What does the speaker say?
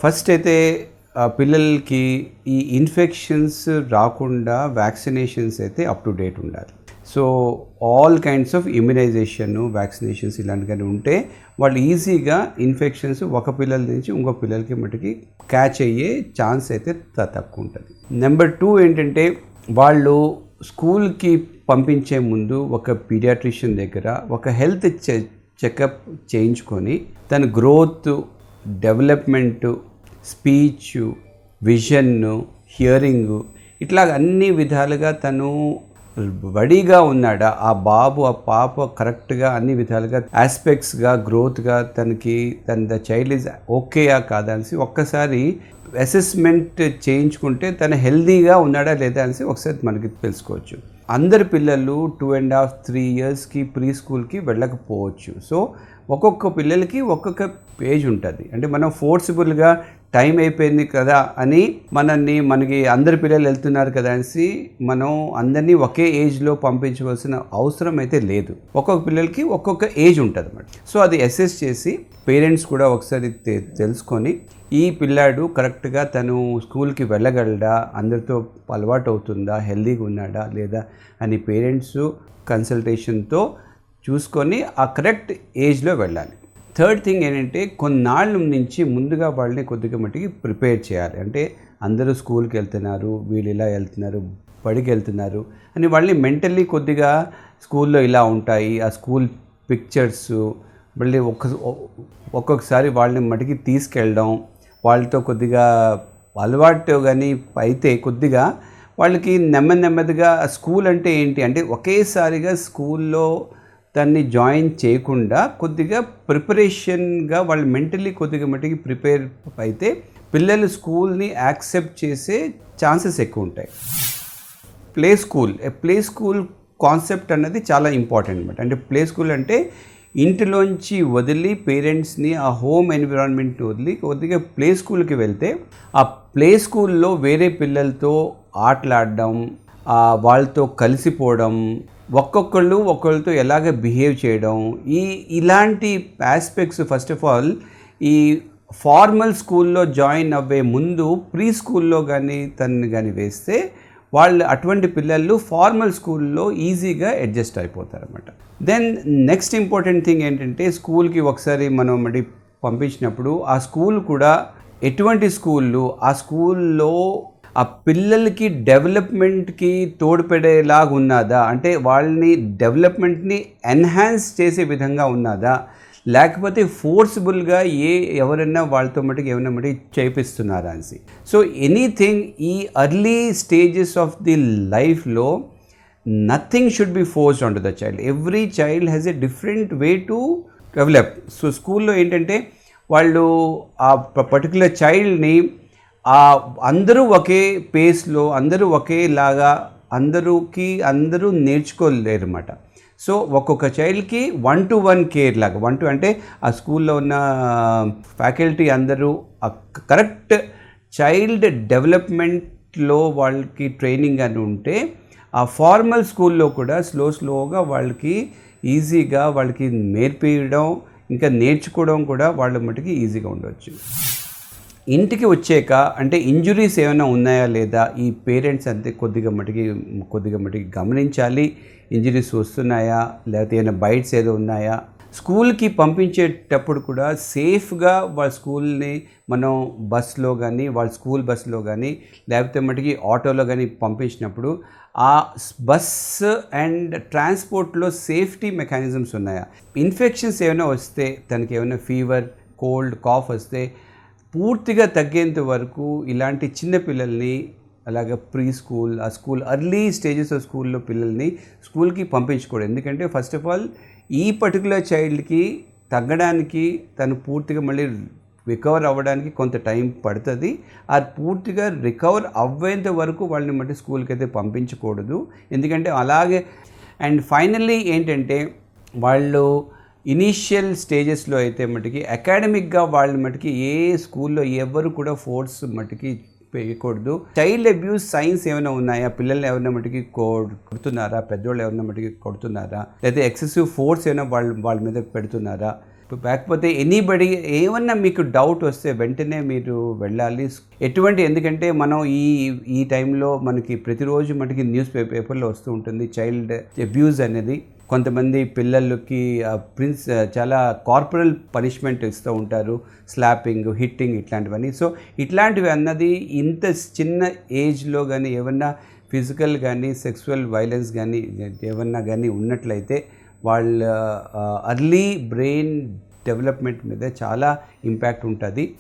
First అయితే పిల్లలకి ఈ ఇన్ఫెక్షన్స్ రాకుండా వ్యాక్సినేషన్స్ అయితే అప్ టు డేట్ ఉండాలి. So all kinds of immunisation, vaccinations ఇలాంటివన్నీ ఉంటే వాళ్ళు ఈజీగా ఇన్ఫెక్షన్స్ ఒక పిల్లల నుంచి ఇంకో పిల్లలకి మటుకి క్యాచ్ అయ్యే ఛాన్స్ అయితే తక్కువ ఉంటుంది. నెంబర్ 2 ఏంటంటే వాళ్ళు స్కూల్కి పంపించే ముందు ఒక పీడియాట్రిషియన్ దగ్గర ఒక హెల్త్ చెకప్ చేయించుకొని తన growth, development, speech, vision, hearing ఇట్లా అన్ని విధాలుగా తను రెడీగా ఉన్నాడా, ఆ బాబు ఆ పాప కరెక్ట్గా అన్ని విధాలుగా ఆస్పెక్ట్స్గా గ్రోత్గా తన చైల్డ్ ఈజ్ ఓకేయా కాదా అనేసి ఒక్కసారి అసెస్మెంట్ చేయించుకుంటే తను హెల్దీగా ఉన్నాడా లేదా అనేసి ఒకసారి మనకి తెలుసుకోవచ్చు. అందరి పిల్లలు 2.5, 3 ఇయర్స్కి ప్రీ స్కూల్కి వెళ్ళకపోవచ్చు. సో ఒక్కొక్క పిల్లలకి ఒక్కొక్క ఏజ్ ఉంటుంది. అంటే మనం ఫోర్సిబుల్గా టైం అయిపోయింది కదా అని మనకి అందరి పిల్లలు వెళ్తున్నారు కదా అనేసి మనం అందరినీ ఒకే ఏజ్లో పంపించవలసిన అవసరం అయితే లేదు. ఒక్కొక్క పిల్లలకి ఒక్కొక్క ఏజ్ ఉంటుంది అన్నమాట. సో అది అసెస్ చేసి పేరెంట్స్ కూడా ఒకసారి తెలుసుకొని ఈ పిల్లాడు కరెక్ట్గా తను స్కూల్కి వెళ్ళగలడా, అందరితో అలవాటు అవుతుందా, హెల్దీగా ఉన్నాడా లేదా అని పేరెంట్స్ కన్సల్టేషన్తో చూసుకొని ఆ కరెక్ట్ ఏజ్లో వెళ్ళాలి. థర్డ్ థింగ్ ఏంటంటే కొన్నాళ్ళ నుంచి ముందుగా వాళ్ళని కొద్దిగా మట్టికి ప్రిపేర్ చేయాలి. అంటే అందరూ స్కూల్కి వెళ్తున్నారు, వీళ్ళు ఇలా వెళ్తున్నారు, బడికి వెళ్తున్నారు అని వాళ్ళని మెంటల్లీ కొద్దిగా స్కూల్లో ఇలా ఉంటాయి, ఆ స్కూల్ పిక్చర్స్ మళ్ళీ ఒక్కొక్కసారి వాళ్ళని మట్టికి తీసుకెళ్ళడం, వాళ్ళతో కొద్దిగా అలవాటు కానీ అయితే కొద్దిగా వాళ్ళకి నెమ్మదిగా స్కూల్ అంటే ఏంటి అంటే ఒకేసారిగా స్కూల్లో దాన్ని జాయిన్ చేయకుండా కొద్దిగా ప్రిపరేషన్గా వాళ్ళు మెంటల్లీ కొద్దిగా మట్టికి ప్రిపేర్ అయితే పిల్లలు స్కూల్ని యాక్సెప్ట్ చేసే ఛాన్సెస్ ఎక్కువ ఉంటాయి. ప్లే స్కూల్ కాన్సెప్ట్ అన్నది చాలా ఇంపార్టెంట్ అన్నమాట. అంటే ప్లే స్కూల్ అంటే ఇంటిలోంచి వదిలి పేరెంట్స్ని ఆ హోమ్ ఎన్విరాన్మెంట్ వదిలి కొద్దిగా ప్లే స్కూల్కి వెళ్తే ఆ ప్లే స్కూల్లో వేరే పిల్లలతో ఆటలాడడం, వాళ్ళతో కలిసిపోవడం, ఒకళ్ళతో ఎలాగ బిహేవ్ చేయడం, ఇలాంటి ఆస్పెక్ట్స్ ఫస్ట్ ఆఫ్ ఆల్ ఈ ఫార్మల్ స్కూల్లో జాయిన్ అవ్వే ముందు ప్రీ స్కూల్లో కానీ వేస్తే వాళ్ళు అటువంటి పిల్లలు ఫార్మల్ స్కూల్లో ఈజీగా అడ్జస్ట్ అయిపోతారు అన్నమాట. దెన్ నెక్స్ట్ ఇంపార్టెంట్ థింగ్ ఏంటంటే స్కూల్కి ఒకసారి మనం పంపించినప్పుడు ఆ స్కూల్ కూడా ఎటువంటి స్కూళ్ళు, ఆ స్కూల్లో ఆ పిల్లలకి డెవలప్మెంట్కి తోడ్పడేలాగా ఉన్నదా, అంటే వాళ్ళని డెవలప్మెంట్ని ఎన్హాన్స్ చేసే విధంగా ఉన్నదా, లేకపోతే ఫోర్స్బుల్గా ఎవరైనా వాళ్ళతో మటుకు ఏమైనా మటుకు చేపిస్తున్నారా అనేసి. సో ఎనీథింగ్ ఈ ఎర్లీ స్టేజెస్ ఆఫ్ ది లైఫ్లో nothing should be forced on to the child. Every child has a different way to develop. So స్కూల్లో ఏంటంటే వాళ్ళు ఆ పర్టికులర్ చైల్డ్ని అందరూ ఒకే పేస్లో, అందరూ ఒకేలాగా అందరూ నేర్చుకోలేరు అన్నమాట. సో ఒక్కొక్క చైల్డ్కి 1-to-1 కేర్ లాగా, అంటే ఆ స్కూల్లో ఉన్న ఫ్యాకల్టీ అందరూ కరెక్ట్ చైల్డ్ డెవలప్మెంట్లో వాళ్ళకి ట్రైనింగ్ అని ఉంటే ఆ ఫార్మల్ స్కూల్లో కూడా స్లోగా వాళ్ళకి ఈజీగా వాళ్ళకి నేర్పించడం, ఇంకా నేర్చుకోవడం కూడా వాళ్ళ మటుకి ఈజీగా ఉండవచ్చు. ఇంటికి వచ్చాక అంటే ఇంజురీస్ ఏమైనా ఉన్నాయా లేదా ఈ పేరెంట్స్ అంతే కొద్దిగా మటుకి గమనించాలి. ఇంజురీస్ వస్తున్నాయా, లేకపోతే ఏమైనా బైట్స్ ఏదో ఉన్నాయా. స్కూల్కి పంపించేటప్పుడు కూడా సేఫ్గా వాళ్ళ స్కూల్ని మనం బస్లో కానీ, వాళ్ళ స్కూల్ బస్లో కానీ, లేకపోతే మటుకి ఆటోలో కానీ పంపించినప్పుడు ఆ బస్ అండ్ ట్రాన్స్పోర్ట్లో సేఫ్టీ మెకానిజమ్స్ ఉన్నాయా. ఇన్ఫెక్షన్స్ ఏమైనా వస్తే, తనకి ఏమైనా ఫీవర్, కోల్డ్, కాఫ్ వస్తే పూర్తిగా తగ్గేంత వరకు ఇలాంటి చిన్న పిల్లల్ని అలాగే ప్రీ స్కూల్, ఆ స్కూల్ ఎర్లీ స్టేజెస్ ఆఫ్ స్కూల్లో పిల్లల్ని స్కూల్కి పంపించకూడదు. ఎందుకంటే ఫస్ట్ ఆఫ్ ఆల్ ఈ పర్టికులర్ చైల్డ్కి తగ్గడానికి, తను పూర్తిగా మళ్ళీ రికవర్ అవ్వడానికి కొంత టైం పడుతుంది. అది పూర్తిగా రికవర్ అవ్వేంత వరకు వాళ్ళని మళ్ళీ స్కూల్కి అయితే పంపించకూడదు. ఎందుకంటే అలాగే అండ్ ఫైనల్లీ ఏంటంటే వాళ్ళు ఇనీషియల్ స్టేజెస్లో అయితే మటుకి అకాడమిక్గా వాళ్ళ మటుకి ఏ స్కూల్లో ఎవరు కూడా ఫోర్స్ మటుకి వేయకూడదు. చైల్డ్ అబ్యూస్ సైన్స్ ఏమైనా ఉన్నాయా, పిల్లల్ని ఎవరైనా మటుకి కొడుతున్నారా, పెద్దవాళ్ళు ఎవరైనా మటుకి కొడుతున్నారా, లేదా ఎక్సెసివ్ ఫోర్స్ ఏమైనా వాళ్ళ మీద పెడుతున్నారా, లేకపోతే ఎనీబడి ఏమన్నా మీకు డౌట్ వస్తే వెంటనే మీరు వెళ్ళాలి. ఎందుకంటే మనం ఈ టైంలో మనకి ప్రతిరోజు మనకి న్యూస్ పేపర్లో వస్తూ ఉంటుంది చైల్డ్ అబ్యూజ్ అనేది. కొంతమంది పిల్లలకి చాలా కార్పొరల్ పనిష్మెంట్ ఇస్తూ ఉంటారు, స్లాపింగ్, హిట్టింగ్ ఇట్లాంటివన్నీ. సో ఇట్లాంటివి అన్నది ఇంత చిన్న ఏజ్లో కానీ ఏమన్నా ఫిజికల్ కానీ సెక్సువల్ వైలెన్స్ కానీ ఏమన్నా కానీ ఉన్నట్లయితే వాళ్ళ అర్లీ బ్రెయిన్ డెవలప్మెంట్ మీద చాలా ఇంపాక్ట్ ఉంటుంది.